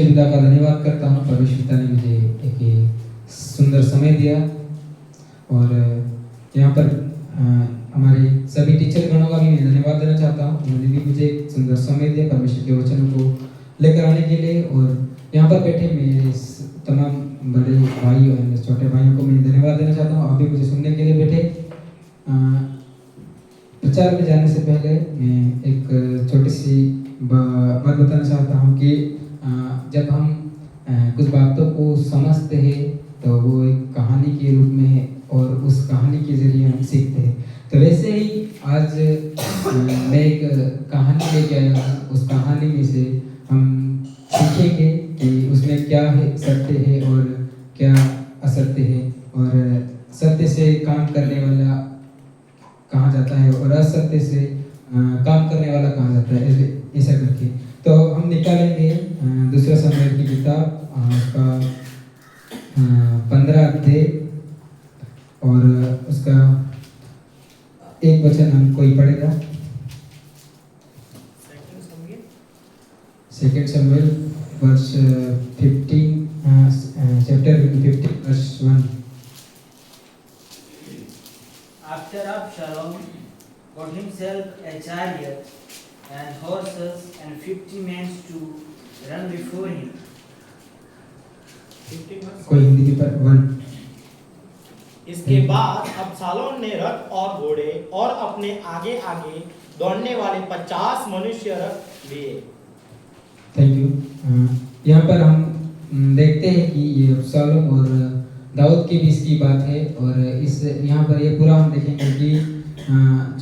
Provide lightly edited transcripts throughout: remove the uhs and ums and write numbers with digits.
परमेश्वर पिता का धन्यवाद करता हूँ। परमेश्वर पिता ने मुझे एक सुंदर समय दिया और यहाँ पर हमारे सभी टीचर गणों का भी मैं धन्यवाद देना चाहता हूँ। उन्होंने भी मुझे एक सुंदर समय दिया परमेश्वर के वचनों को लेकर आने के लिए। और यहाँ पर बैठे मेरे तमाम बड़े भाई और छोटे भाइयों को मैं धन्यवाद देना चाहता हूँ। आप भी मुझे सुनने के लिए बैठे। प्रचार में जाने से पहले मैं एक छोटी सी बात बताना चाहता हूँ कि जब हम कुछ बातों को समझते हैं तो वो एक कहानी के रूप में और उस कहानी के जरिए हम सीखते हैं। तो वैसे ही आज मैं एक कहानी लेके आया हूँ। उस कहानी में से हम सीखेंगे कि उसमें क्या है सत्य है और क्या असत्य है, और सत्य से काम करने वाला कहा जाता है और असत्य से काम करने वाला कहा जाता है, ऐसा करके। तो हम निकालेंगे दूसरा शमूएल की किताब उसका 15 अध्याय और उसका एक वचन हम कोई पढ़ेगा। सेकंड शमूएल वर्ष 15 चैप्टर 15 वर्ष 1। After Absalom got himself a chariot and horses and 50 men to run before him. कोई हिंदी की पर 1। इसके बाद अबशालोम ने रथ और घोड़े और अपने आगे आगे दौड़ने वाले 50 मनुष्य रख लिए। Thank you. यहाँ पर हम देखते हैं कि ये अबशालोम और दाऊद के बीच की बात है। और इस यहाँ पर ये पूरा हम देखेंगे कि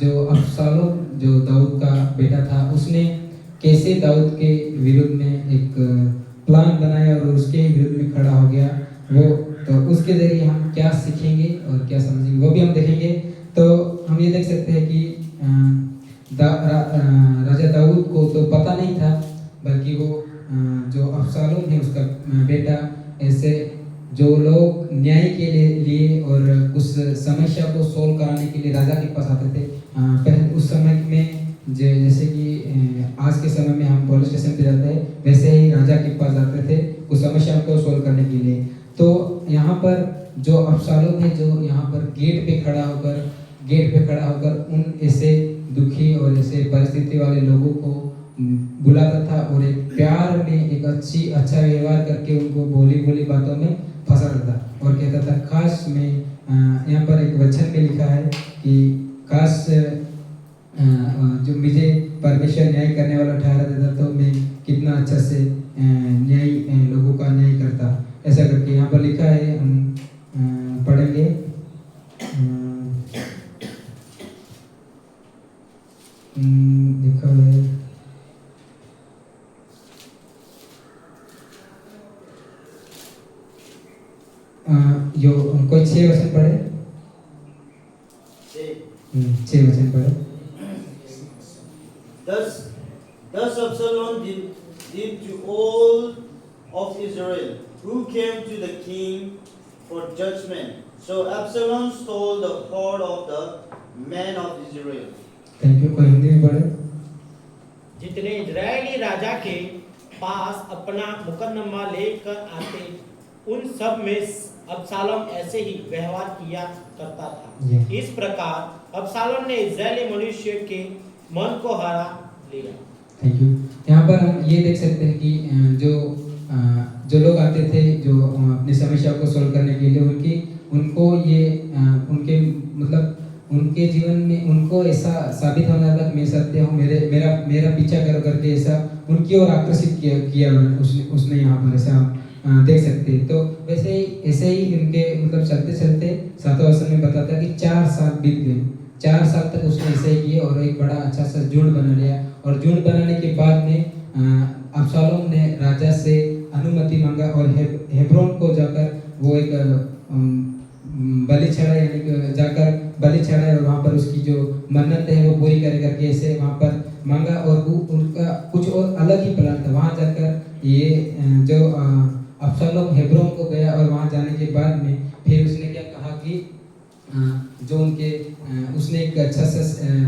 जो अबशालोम जो दाऊद का बेटा था उसने कैसे दाऊद के विरुद्ध में एक प्लान बनाया और उसके विरुद्ध में खड़ा हो गया। वो तो उसके जरिए हम क्या सीखेंगे और क्या समझेंगे वो भी हम देखेंगे। तो हम ये देख सकते हैं कि राजा दाऊद को तो पता नहीं था, बल्कि वो जो अबशालोम है उसका बेटा, ऐसे जो लोग न्याय के लिए और उस समस्या को सोल्व कराने के लिए राजा के पास आते थे। पहले उस समय में जैसे कि आज के समय में हम पुलिस स्टेशन पे जाते हैं, वैसे ही राजा के पास जाते थे उस समस्या को सोल्व करने के लिए। तो यहाँ पर जो अबशालोम है जो यहाँ पर गेट पे खड़ा होकर उन ऐसे दुखी और ऐसे परिस्थिति वाले लोगों को बुलाता था और एक प्यार में एक अच्छा व्यवहार करके उनको भोली बातों में फंसाता था और कहता था काश में यहाँ पर एक वचन में लिखा है कि काश जो मुझे परमेश्वर न्याय करने वाला ठहरा देता तो मैं कितना अच्छा से न्याय लोगों का न्याय करता, ऐसा करके यहाँ पर लिखा है। हम पढ़ेंगे लिखा है जो कोई 6 वचन पढ़े, 6 वचन पढ़े। Thus Absalom did to all of Israel who came to the king for judgment. So Absalom stole the heart of the men of Israel. Thank you. कोई हिंदी में पढ़े। जितने इजरायली राजा के पास अपना मुकदमा लेकर आते उन सब में अबशालोम ऐसे ही व्यवहार किया करता था। इस प्रकार अबशालोम ने इजरायली मनुष्य के मन को हरा लिया। Thank you. यहाँ पर हम ये देख सकते हैं कि जो लोग आते थे जो अपनी समस्या को सोल्व करने के लिए उनको ये उनके मतलब उनके जीवन में उनको ऐसा साबित होना था कि मैं सत्य हूँ, मेरा पीछा करो करके ऐसा उनकी ओर आकर्षित किया उसने यहाँ पर ऐसा देख सकते हैं। तो ऐसे ही उनके मतलब चलते 7वें वचन में बताता है कि 4 साल बीत गए। 4 साल तक उसने ऐसे ही किए और एक बड़ा अच्छा सा झुंड बना लिया। और झुंड बनाने के बाद में अबशालोम ने राजा से अनुमति मांगा और हेब्रोन को जाकर वो एक बलि चढ़ाया, यानी जाकर बलि चढ़ाया और वहाँ पर उसकी जो मन्नत है वो पूरी करके ऐसे वहाँ पर मांगा। और उनका कुछ और अलग ही प्लान था। वहाँ जाकर ये जो अबशालोम हेब्रोन को गया और वहाँ जाने के बाद में फिर उसने क्या कहा कि जो उनके उसने एक अच्छा सा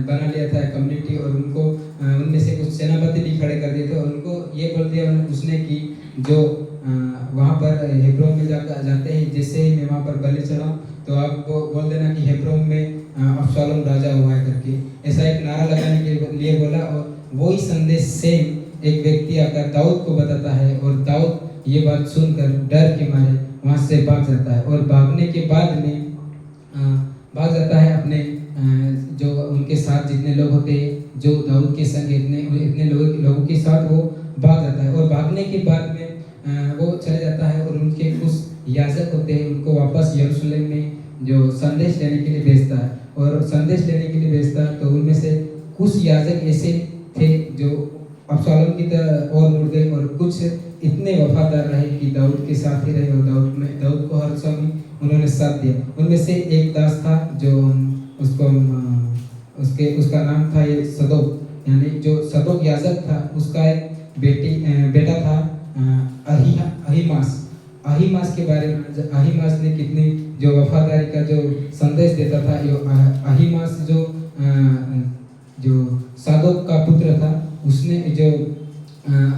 बना लिया था कम्युनिटी और उनको उनमें से कुछ सेनापति भी खड़े कर दिए थे और उनको ये बोल दिया उसने कि जो वहाँ पर हेब्रोन में जाते हैं, जैसे ही मैं वहाँ पर बलि चढ़ाऊँ तो आप वो बोल देना कि हेब्रोन में अब्शालोम राजा हुआ है करके, ऐसा एक नारा लगाने के लिए बोला। और वही संदेश सेम एक व्यक्ति आकर दाऊद को बताता है, और दाऊद ये बात सुनकर डर के मारे वहाँ से भाग जाता है। और भागने के बाद में भाग जाता है अपने जो उनके साथ जितने लोग होते हैं, जो दाऊद के संग इतने लोगों के साथ वो भाग जाता है। और भागने के बाद में वो चले जाता है और उनके कुछ याजक होते हैं, उनको वापस यरूशलेम में जो संदेश लेने के लिए भेजता है। और संदेश लेने के लिए भेजता है तो उनमें से कुछ याजक ऐसे थे जो अब्शालोम की तरह और मुड़ गए, और कुछ इतने वफादार रहे कि दाऊद के साथ ही रहे और दाऊद को हर समय उन्होंने साथ दिया। उनमें से एक दास था जो उसका नाम था ये सदोक, यानी जो सदोक याजक था, उसका एक बेटा था अहीमास के बारे में। अहीमास ने कितनी जो वफादारी का जो संदेश देता था। अहीमास जो सादोक का पुत्र था, उसने जो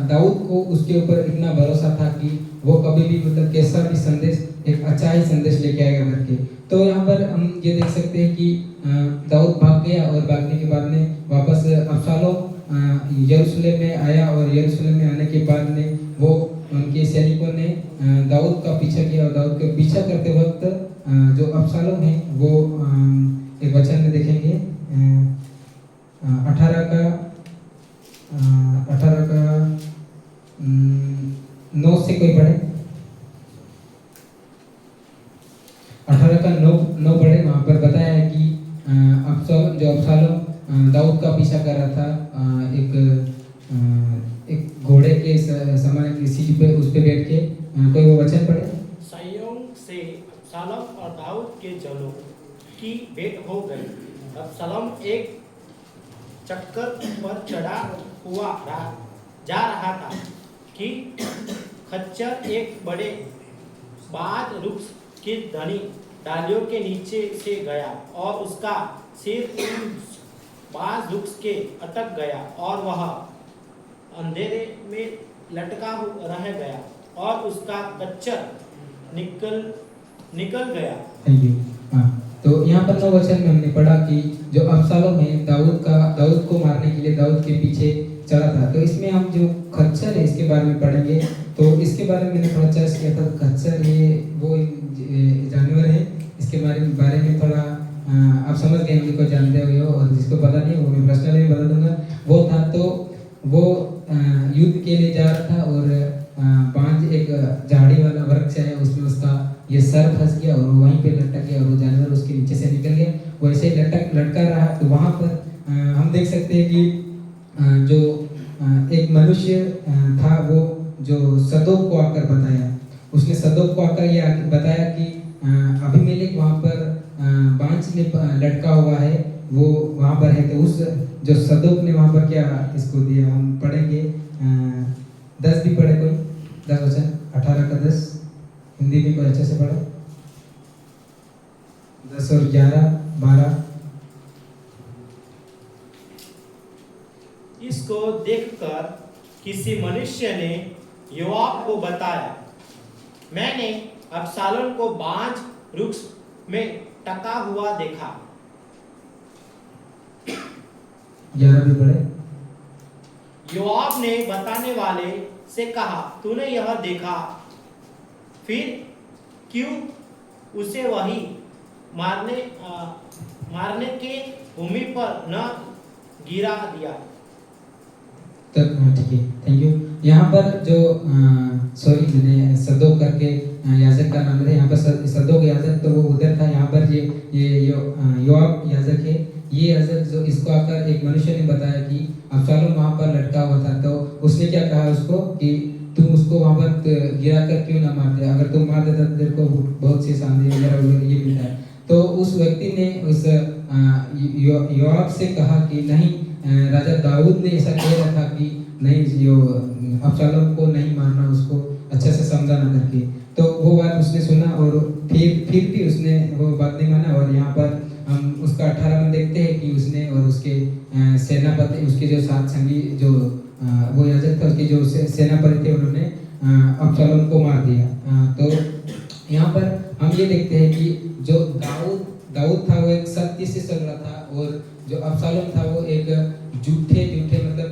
दाऊद को उसके ऊपर इतना भरोसा था कि वो कभी भी मतलब कैसा भी संदेश, एक अच्छा ही संदेश लेके आएगा करके। तो यहाँ पर हम ये देख सकते हैं कि दाऊद भाग गया, और भागने के बाद में वापस अब्शालोम यरूशलेम में आया, और यरूशलेम में आने के बाद में वो उनके सैनिकों ने दाऊद का पीछा किया। और दाऊद का पीछा करते वक्त जो अब्शालोम है वो एक वचन में देखेंगे 18 का 9 से कोई पढ़े, 18 का 9 पढ़े। वहाँ पर बताया है कि अब्शालोम दाऊद का पीछा कर रहा था, एक घोड़े के समान किसी पे उस पे बैठ के। कोई वो वचन पढ़े। संयोग से अब्शालोम और दाऊद के जनों की भेंट हो गई। अब्शालोम एक चक्कर पर चढ़ा हुआ जा रहा था कि खच्चर एक बड़े बाज वृक्ष की घनी डालियों के नीचे से गया, और उसका सिर उन बाज वृक्ष के अटक गया, और वह अंधेरे में लटका रह गया, और उसका खच्चर निकल गया। Thank you. हाँ, तो यहाँ पर 9 वचन में हमने पढ़ा कि जो अब्शालोम है दाऊद को मारने के लिए दाऊद के पीछे चला था। तो इसमें हम जो खच्चर है इसके बारे में पढ़ेंगे। तो इसके बारे में मैंने थोड़ा चर्चा किया था। खच्चर ये वो जानवर है, इसके बारे में थोड़ा आप समझ गए होंगे, कोई जानते हुए हो, और जिसको पता नहीं वो मैं पर्सनली भी बता दूंगा। वो था तो वो युद्ध के लिए जा रहा था, और बांज एक झाड़ी वाला वृक्ष है, उसमें उसका ये सर फंस गया और वहीं पे लटक गया, और वो जानवर उसके नीचे से निकल गया। वैसे लटका रहा। तो वहाँ पर हम देख सकते हैं कि जो एक मनुष्य था, वो जो सदोक को आकर बताया, उसने सदोक को आकर ये बताया कि अबीमेलेक वहाँ पर बांज में लटका हुआ है, वो वहाँ पर है। तो उस जो सदोक ने वहाँ पर क्या इसको दिया, हम पढ़ेंगे 10 भी पढ़े कोई, 10 वचन 18 का 10 हिंदी में कोई अच्छे से पढ़े, 10 और 11 12। इसको देखकर किसी मनुष्य ने योआब को बताया, मैंने अब्शालोम को बांज वृक्ष में टका हुआ देखा। 11 भी पढ़े। योआब ने बताने वाले से कहा, तूने यह देखा, फिर क्यों उसे वही मारने के भूमि पर न गिरा दिया? तब ठीक है, थैंक यू। यहाँ पर जो सॉरी मैंने सदोक करके याजक का नाम है, यहाँ पर सदोक याजक तो वो उधर था। यहाँ पर ये योआब याजक है। ये याजक जो इसको आकर एक मनुष्य ने बताया कि अब्शालोम वहाँ पर लटका हुआ था। तो उसने क्या कहा उसको कि तुम उसको वहाँ पर गिरा कर क्यों ना मार दे, अगर तुम मार देता तो तेरे को बहुत सी शांति वगैरह ये मिलता है। तो उस व्यक्ति ने उस योआब से कहा कि नहीं, राजा दाऊद ने ऐसा कह रहा था कि नहीं, जो अब्शालोम को नहीं मारना, उसको अच्छे से समझाना करके। तो वो बात उसने सुना, और फिर भी उसने वो बात नहीं माना। और यहाँ पर हम उसका 18 में देखते हैं कि उसने और उसके सेनापति, उसके जो साथ संगी जो वो याजक था, उसके जो सेनापति थे, उन्होंने अब्सलोम को मार दिया। तो यहाँ पर हम ये देखते हैं कि जो दाऊद था वो एक सत्य से चल रहा था, और जो अब्सलोम था वो एक झूठे मतलब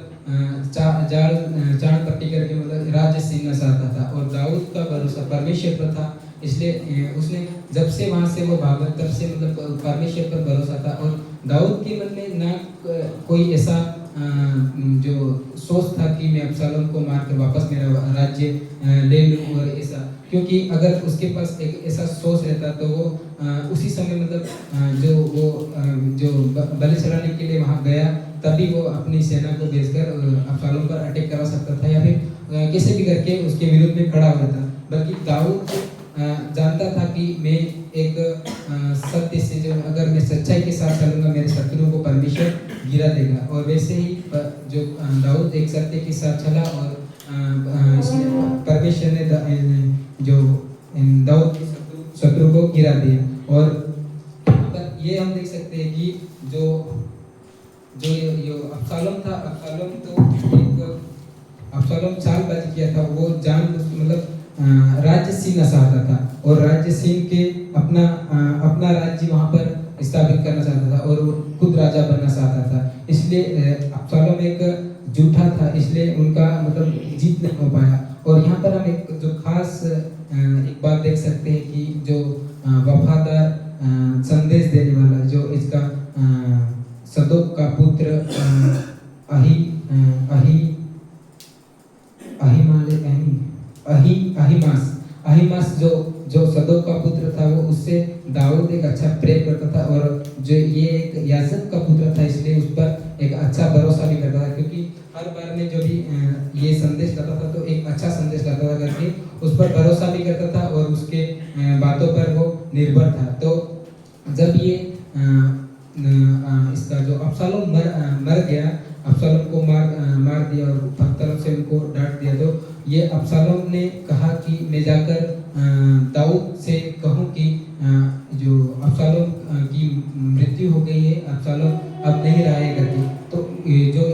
चाण पट्टी करके मतलब राज्य छीनना चाहता था। और दाऊद का भरोसा परमेश्वर पर था, इसलिए उसने जब से वहां से वो भागा तब से मतलब परमेश्वर पर भरोसा था। और दाऊद के मन में ना कोई ऐसा जो सोच था कि मैं अब्सलोम को मार कर वापस मेरा राज्य ले लूं और ऐसा, क्योंकि अगर उसके पास एक ऐसा सोच रहता तो वो उसी समय मतलब जो बलि चढ़ाने के लिए वहां गया, तभी वो अपनी सेना को भेजकर अब्सलोम पर अटैक करा सकता था, या फिर कैसे भी करके उसके विरुद्ध में खड़ा होता। बल्कि दाऊद जानता था कि मैं एक सत्य से जो अगर मैं सच्चाई के साथ चलूंगा मेरे शत्रुओं को परमेश्वर गिरा देगा। और वैसे ही जो दाऊद एक सत्य के साथ चला, और परमेश्वर ने जो दाऊद के शत्रु को गिरा दिया। और ये हम देख सकते हैं कि जो अब्सलोम था, अब्सलोम चालबाजी किया था, वो मतलब राज्य छीनना चाहता था, और राज्य छीन के अपना राज्य वहां पर स्थापित करना चाहता था, और वो खुद राजा बनना चाहता था। इसलिए अब्सलोम एक झूठा था, इसलिए उनका मतलब जीत नहीं हो पाया। और यहाँ पर हम एक जो खास एक बात देख सकते हैं कि जो वफादार संदेश देने वाला जो इसका सदोक का पुत्र अहीमास जो सदोक का पुत्र था, वो उससे दाऊद एक अच्छा प्रेम करता था, और जो ये एक याजक का पुत्र था इसलिए उस पर एक अच्छा भरोसा भी करता था, क्योंकि हर बार में जो भी ये संदेश लाता था तो एक अच्छा संदेश लाता था करके उस पर भरोसा भी करता था, और उसके बातों पर वो निर्भर था। तो जब ये इसका जो अब्सलोम मर गया, अब्सलोम को मार दिया और पत्थरों से उनको डांट दिया, तो ये अब्सलोम ने कहा कि मैं जाकर दाऊद से कहूं कि जो अब्सलोम की मृत्यु हो गई है, अब्सलोम अब नहीं रहा है करके। तो जो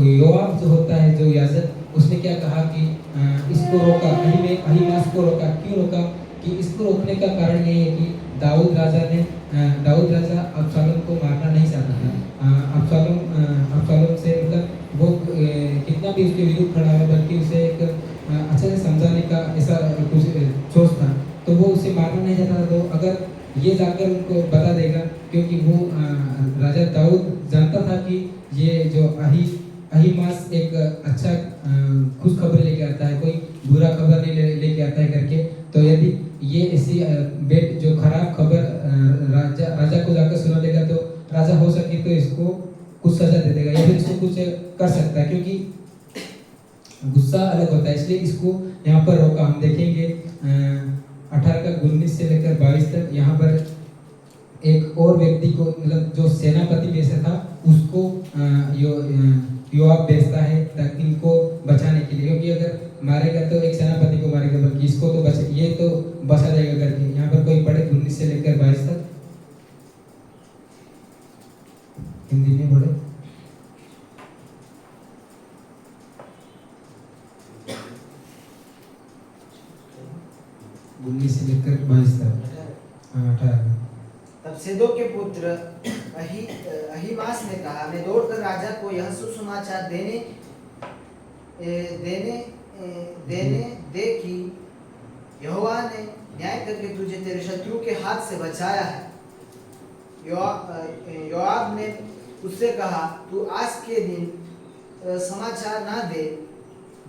योआब जो होता है जो याजक, उसने क्या कहा कि इसको रोका, अहीमास को रोका। क्यों रोका? कि इसको रोकने का कारण ये है कि दाऊद राजा अब्सलोम को मारना नहीं चाहता था। अब्सलोम से मतलब वो कितना भी उसके विरुद्ध खड़ा है, बल्कि उसे एक अच्छे से समझाने का ऐसा कुछ सोच था, तो वो उसे मारना नहीं चाहता था। तो अगर ये जाकर उनको बता देगा, क्योंकि वो राजा दाऊद जानता था कि ये जो अहीमास एक अच्छा खुश खबर लेके आता है, कोई बुरा खबर नहीं लेके आता है करके। तो यदि ये ऐसी जो खराब खबर राजा को जाकर सुना देगा, तो राजा हो सके तो इसको कुछ सजा दे देगा, या फिर इसको कुछ कर सकता है, क्योंकि गुस्सा अलग होता है। इसलिए इसको यहाँ पर रोका। हम देखेंगे 18 से लेकर 22 तक यहाँ पर एक और व्यक्ति को मतलब जो सेनापति में से था उसको योआब भेजता है ताकि इनको बचाने के लिए, क्योंकि अगर मारेगा तो एक सेनापति को मारेगा, बल्कि इसको तो बचा जाएगा करके। यहाँ पर कोई पढ़े 19 से लेकर 22 तक, हिंदी में पढ़े। से लेकर 22 तक, 18। तब सेदो के पुत्र अहीमास ने कहा, मैं दौड़कर राजा को यह सुसमाचार दे कि यहोवा ने न्याय करके तुझे तेरे शत्रु के हाथ से बचाया है। योआब ने उससे कहा, तू आज के दिन समाचार ना दे,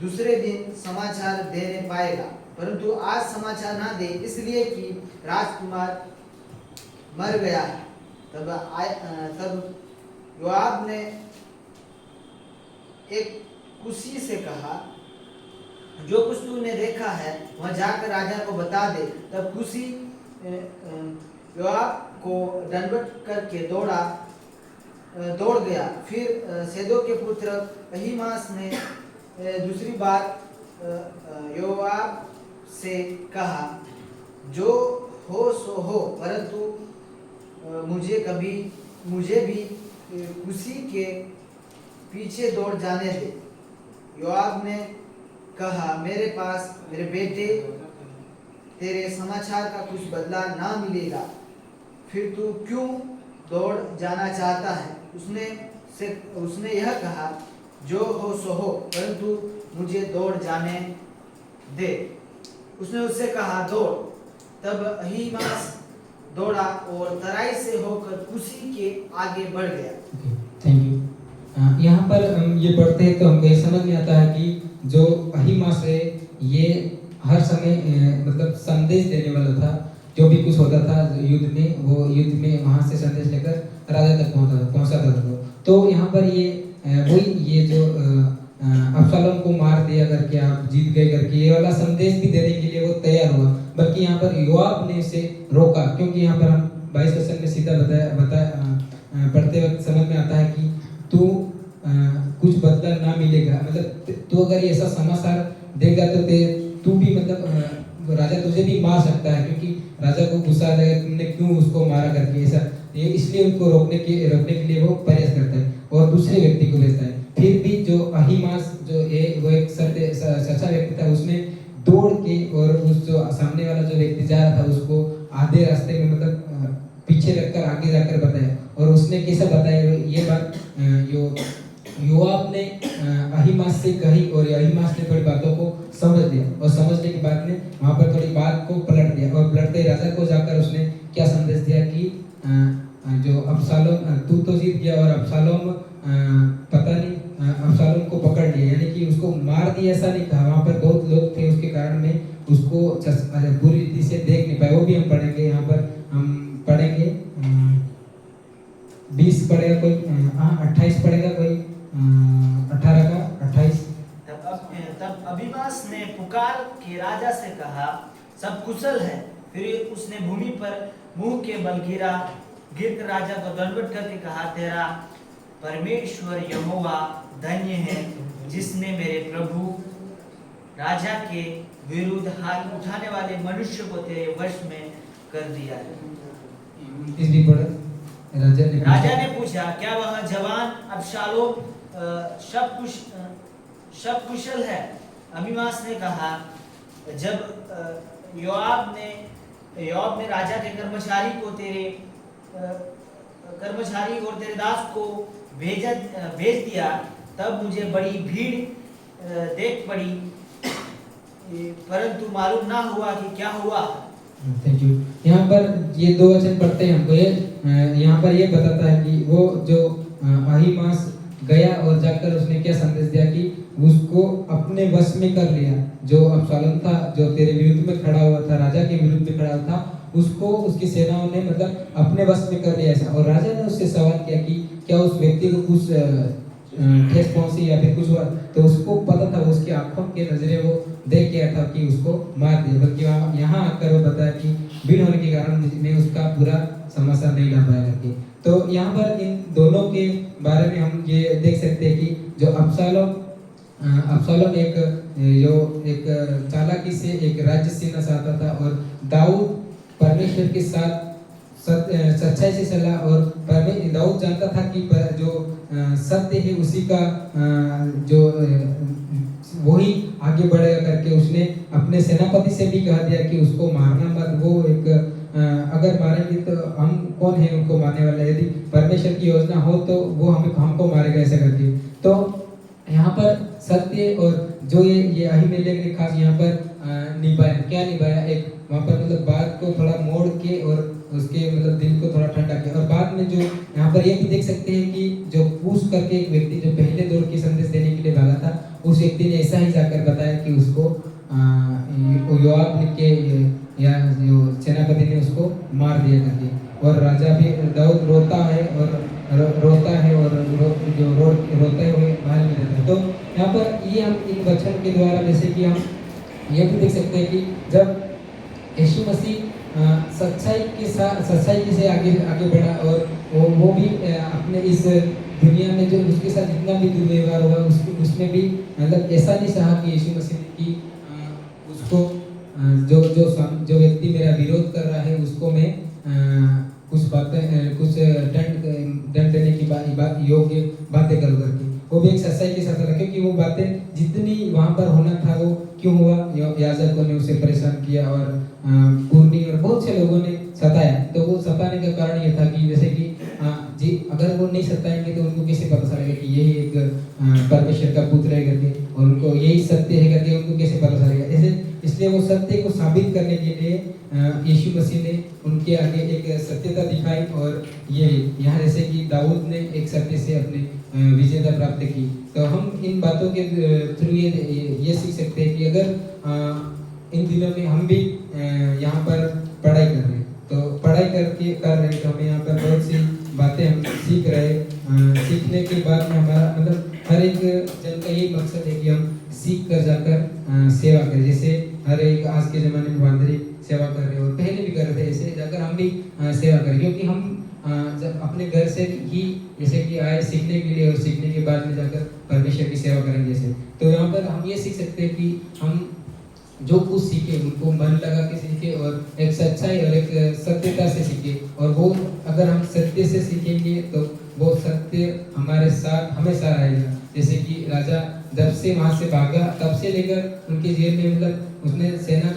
दूसरे दिन समाचार देने पाएगा, परंतु आज समाचार ना दे, इसलिए कि राजकुमार मर गया है। तब योआब ने एक कुशी से कहा, जो कुछ तूने देखा है वह जाकर राजा को बता दे। तब कुशी योआब को दंडवत करके दौड़ गया। फिर सेदो के पुत्र अहीमास ने दूसरी बार योआब से कहा, जो हो सो हो, परंतु मुझे भी कुशी के पीछे दौड़ जाने दे। योआब ने कहा, मेरे पास मेरे बेटे तेरे समाचार का कुछ बदला ना मिलेगा, फिर तू क्यों दौड़ जाना चाहता है? उसने यह कहा, जो हो सो हो, परंतु मुझे दौड़ जाने दे। उसने उससे कहा, दौड़। तब अहीमास दौड़ा और तराई से होकर कुशी के आगे बढ़ गया। Thank you. यहाँ पर हम ये पढ़ते हैं तो हमको ये समझ में आता है कि जो अहीमास है ये हर समय मतलब संदेश देने वाला था। जो भी कुछ होता था युद्ध में, वो युद्ध में वहाँ से संदेश लेकर राजा तक पहुँचाता था। तो यहाँ पर ये वही ये जो अब्शालोम को मार दिया करके आप जीत गए करके ये वाला संदेश भी देने के लिए वो तैयार हुआ, बल्कि यहाँ पर योआब ने इसे रोका। क्योंकि यहाँ पर हम 22 वचन में सीधा पढ़ते वक्त समझ में आता है कि तू कुछ बदला ना मिलेगा, मतलब तू अगर ऐसा समाचार देगा तो तू भी मतलब राजा तुझे भी मार सकता है, क्योंकि राजा को गुस्सा आ जाएगा तुमने क्यों उसको मारा करके ऐसा। ये इसलिए उनको रोकने के लिए वो प्रयास करता है और दूसरे व्यक्ति को भेजता है। फिर भी जो अहीमास जो वो एक सच्चा व्यक्ति था, उसने दौड़ के और उस जो सामने वाला जो व्यक्ति जा रहा था उसको आधे रास्ते में मतलब पीछे रखकर आगे जाकर बताया। और उसने कैसा बताया ये बात योआब ने अहीमास से कही और अहीमास ने थोड़ी बातों को समझ लिया और समझने के बाद में वहाँ पर थोड़ी बात को पलट दिया और पलटते राजा को जाकर उसने क्या संदेश दिया कि जो अब्शालोम तू तो जीत गया और अब्शालोम पता नहीं अब्शालोम को पकड़ लिया, यानी कि उसको मार दिया ऐसा नहीं कहा। वहाँ पर बहुत लोग थे उसके कारण में उसको बुरी रीति से देख नहीं पाए। वो भी हम पढ़ेंगे, यहाँ पर हम पढ़ेंगे 20 पढ़ेगा कोई, 28 पढ़ेगा कोई, 18 का 28। तब अबीमास ने पुकार के राजा से कहा, सब कुशल है। फिर उसने भूमि पर मुंह के बल गिरकर राजा को दंडवत करके कहा, तेरा परमेश्वर यहोवा धन्य है, जिसने मेरे प्रभु राजा के विरुद्ध हाथ उठाने वाले मनुष्य को तेरे वश में कर दिया है। राजा ने पूछा, क्या वह जवान अब्शालोम सब कुशल है? अबीमास ने कहा, जब योआब ने राजा के कर्मचारी और तेरे दास को भेज दिया, तब मुझे बड़ी भीड़ देख पड़ी, परंतु मालूम ना हुआ कि क्या हुआ। Thank you. यहाँ पर ये 2 वचन पढ़ते हैं हमको, ये यहाँ पर ये बताता है कि वो जो अहीमास गया और जाकर उसने क्या संदेश दिया कि उसको अपने वश में कर लिया। जो अब्शालोम था, जो तेरे विरुद्ध में खड़ा हुआ था, राजा के विरुद्ध में खड़ा था, उसको उसकी सेनाओं ने मतलब अपने वश में कर लिया ऐसा। और राजा ने उससे सवाल किया कि क्या उस व्यक्ति को कुछ ठेस पहुंची या फिर कुछ हुआ? तो उसको पता था, उसकी आंखों के नजरे वो देख गया था कि उसको मार दिया। बल्कि यहाँ आकर वो बताया कि भीड़ होने के कारण मैं उसका पूरा समाचार नहीं ला पाया करके। तो यहाँ पर इन दोनों के बारे में हम ये देख सकते हैं कि जो अब्शालोम एक चालाकी से एक राज्य सीना चाहता था और दाऊद परमेश्वर के साथ सच्चाई से चला। और दाऊद जानता था कि जो सत्य है उसी का जो वही आगे बढ़ेगा करके उसने अपने सेनापति से भी कह दिया कि उसको मारना मत। वो एक अगर मारेंगे तो हम कौन है उनको मारने वाला? यदि परमेश्वर की योजना हो तो वो हमको मारेगा ऐसा करके। तो यहाँ पर सत्य और जो ये अहीमेलेक ने खास यहाँ पर निभाया, क्या निभाया? एक वहाँ पर मतलब बात को थोड़ा मोड़ के और उसके मतलब दिल को थोड़ा ठंडा किया। और बाद में जो यहाँ पर ये भी देख सकते हैं कि जो पूछ करके एक व्यक्ति जो पहले दौड़ के संदेश देने के लिए भागा था, उस व्यक्ति ने ऐसा ही जाकर बताया कि उसको योआब के या जो सेनापति ने उसको मार दिया करके। और राजा भी दाऊद रोता है और रोता हुए बाहर में रहता है। तो यहाँ पर ये हम इन वचन के द्वारा जैसे कि हम ये भी देख सकते हैं कि जब यीशु मसीह सच्चाई से आगे बढ़ा और वो भी अपने इस दुनिया में जो उसके साथ जितना भी दुर्व्यवहार हुआ उसमें भी मतलब ऐसा नहीं चाहा कि यीशु मसीह की उसको जो व्यक्ति मेरा विरोध कर रहा है उसको मैं कुछ दंड देने की योग्य बातें करूँ करके। वो भी एक सच्चाई के साथ लगा, क्योंकि वो बातें जितनी वहाँ पर होना था वो क्यों हुआ, याजकों ने उसे परेशान किया और कुर्नी और बहुत से लोगों ने सताया। तो वो सताने का कारण ये था कि जैसे कि जी अगर वो नहीं सताएंगे तो उनको कैसे पता चलेगा कि यही एक परमेश्वर का पुत्र है करके, और उनको यही सत्य है करके उनको कैसे पता चलेगा। ऐसे इसलिए वो सत्य को साबित करने के लिए यीशु मसीह ने उनके आगे एक सत्यता दिखाई, और ये यहाँ जैसे कि दाऊद ने एक सत्य से अपने विजेता प्राप्त की। तो हम इन बातों के थ्रू ये सीख सकते हैं कि अगर इन दिनों में हम भी यहाँ पर पढ़ाई कर रहे हैं, तो पढ़ाई कर रहे हैं तो हमें यहाँ पर बहुत सी बातें हम सीख रहे हैं। सीखने के बाद में हमारा मतलब हर एक जन का यही मकसद है कि हम सीख कर जाकर सेवा करें। जैसे हर एक आज के ज़माने में वांदरी सेवा कर रहे हैं और पहले भी कर रहे थे, ऐसे जाकर हम भी सेवा करें, क्योंकि हम जब अपने घर से ही जैसे कि आए सीखने के लिए और सीखने के बाद में जाकर परमेश्वर की सेवा करेंगे जैसे। तो यहाँ पर हम ये सीख सकते हैं कि हम जो कुछ सीखे उनको मन लगा के सीखे और एक सच्चाई और एक सत्यता से सीखे, और वो अगर हम सत्य से सीखेंगे तो वो सत्य हमारे साथ हमेशा रहेगा। जैसे कि राजा जब से वहाँ से भागा तब से लेकर उनके जेल में मतलब उसने सेना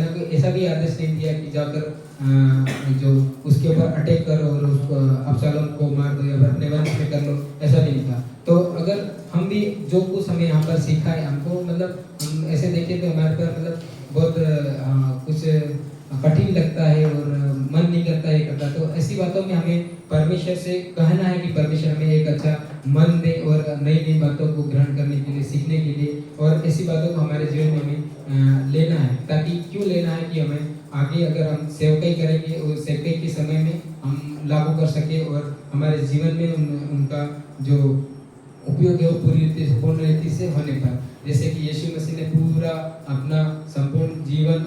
को ऐसा भी आदेश नहीं दिया कि जाकर जो उसके ऊपर अटैक करो और उसको अब्शालोम को मार दो या फिर अपने वंश में कर लो, ऐसा नहीं था। तो अगर हम भी जो कुछ हमें यहाँ पर सीखा है हमको मतलब हम ऐसे देखें तो हमारे पर मतलब बहुत कुछ कठिन लगता है और मन नहीं करता है करता। तो ऐसी बातों में हमें परमेश्वर से कहना है कि परमेश्वर हमें एक अच्छा मन दे और नई नई बातों को ग्रहण करने के लिए, सीखने के लिए, और ऐसी बातों को हमारे जीवन में हमें लेना है। ताकि क्यों लेना है कि हमें आगे अगर हम सेवकाई करेंगे और सेवकाई के समय में हम लागू कर सके और हमारे जीवन में उनका जो उपयोग है वो पूर्ण रीति से होने पर, जैसे कि यीशु मसीह ने पूरा अपना संपूर्ण जीवन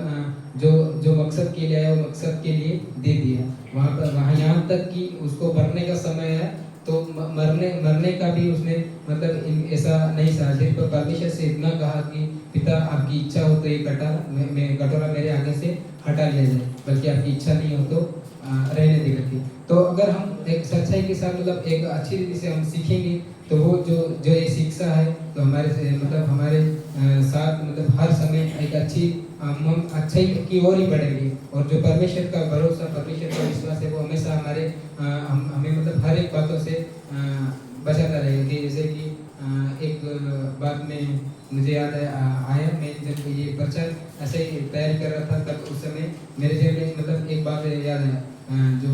जो मकसद के लिए आया वो मकसद के लिए दे दिया। वहाँ यहाँ तक कि उसको मरने का समय है तो मरने का भी उसने मतलब ऐसा नहीं समझा, सिर्फ परमेश्वर से इतना कहा कि पिता आपकी इच्छा हो तो ये कटोरा मेरे आगे से हटा लिया जाए, बल्कि आपकी इच्छा नहीं हो तो रहने दे करके। तो अगर हम एक सच्चाई के साथ मतलब एक अच्छी रीति से हम सीखेंगे तो वो जो ये शिक्षा है तो हमारे साथ मतलब हर समय एक अच्छी हम अच्छाई की ओर ही बढ़ेंगे, और जो परमेश्वर का भरोसा, परमेश्वर का विश्वास है वो हमेशा हमें मतलब हर एक बातों से बचाता रहेगा। जैसे कि एक बात में मुझे याद आया, मैं जब ये प्रचार ऐसे ही तैयारी कर रहा था तब उस समय मेरे जेब में मतलब एक बात याद है, जो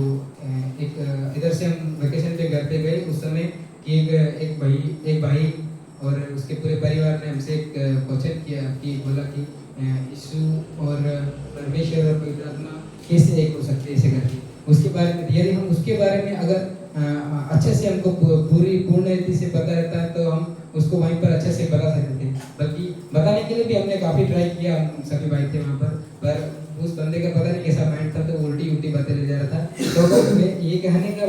एक इधर से हम वेकेशन पे घर पे गए उस समय कि एक भाई और उसके पूरे परिवार ने हमसे एक क्वेश्चन किया कि बोला कि यीशु और परमेश्वर और पवित्र आत्मा कैसे एक हो सकते हैं ऐसे करके। उसके बारे में यदि हम उसके बारे में अगर अच्छे से हमको पूर्ण रीति से पता रहता है तो हम उसको वहीं पर अच्छे से बता सकते थे। बल्कि बताने के लिए भी हमने काफ़ी ट्राई किया, हम सभी भाई थे वहाँ पर उस बंदे का पता नहीं कैसा माइंड था तो उल्टी उल्टी बातें ले जा रहा था। तो ये कहने का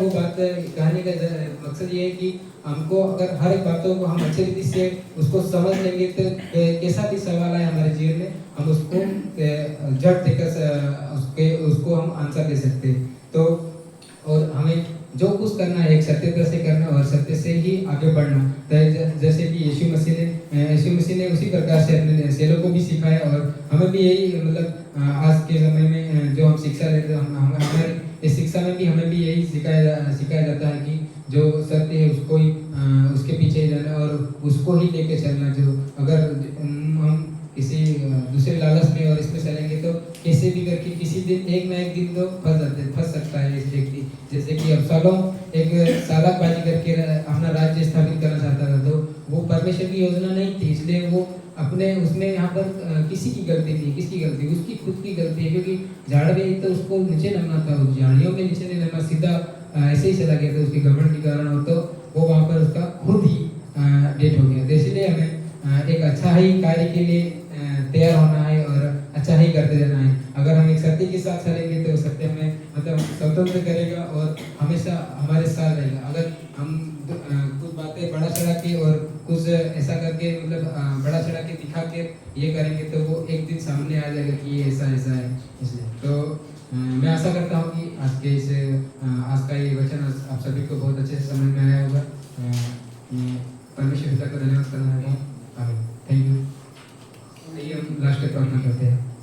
मकसद ये है कि हमको अगर हर एक बातों को हम अच्छी रीति से उसको समझ लेंगे तो कैसा भी सवाल आए हमारे जीवन में हम उसको झट देकर उसको हम आंसर दे सकते हैं। तो और हमें जो कुछ करना है एक सत्यता से करना और सत्य से ही आगे बढ़ना। जैसे कि यीशु मसीह ने उसी प्रकार से अपने चेलों को भी सिखाया और हमें भी यही मतलब आज के समय में जो हम शिक्षा लेते हैं हमारे इस शिक्षा में भी हमें भी यही सिखाया जाता है कि जो सत्य है उसको ही उसके पीछे ही जाना और उसको ही लेके चलना। जो अगर हम किसी दूसरे लालच में और इसमें चलेंगे तो कैसे भी करके किसी दिन एक ना एक दिन तो फंस सकता है इस व्यक्ति। जैसे कि अब्शालोम एक सालाबाजी करके अपना राज्य स्थापित करना चाहता था, तो वो परमेश्वर की योजना नहीं थी, इसलिए वो अपने उसमें यहाँ पर किसी की गलती थी। किसकी गलती? उसकी खुद की गलती है, क्योंकि झाड़ में तो उसको नीचे नमना था, उस झाड़ियों में नीचे नहीं नमना, सीधा ऐसे ही चला गया था उसके घमंड के कारण, और तो वो वहाँ पर उसका खुद ही डेट हो गया। तो इसलिए हमें एक अच्छा ही कार्य के लिए तैयार होना है और अच्छा ही करते रहना है। अगर हम एक सत्य के साथ चलेंगे तो सत्य हमें मतलब स्वतंत्र करेगा और हमेशा हमारे साथ रहेगा। अगर हम कुछ बातें बढ़ा चढ़ा के और कुछ ऐसा करके मतलब बढ़ा चढ़ा के दिखा के ये करेंगे तो वो एक दिन सामने आ जाएगा कि ये ऐसा ऐसा है। इसलिए तो मैं आशा करता हूँ कि आज का ये वचन आप सभी को बहुत अच्छे से समझ में आया होगा। परमेश्वर पिता का धन्यवाद करना है। आमीन। Thank you. आइए हम लास्ट प्रार्थना करते हैं।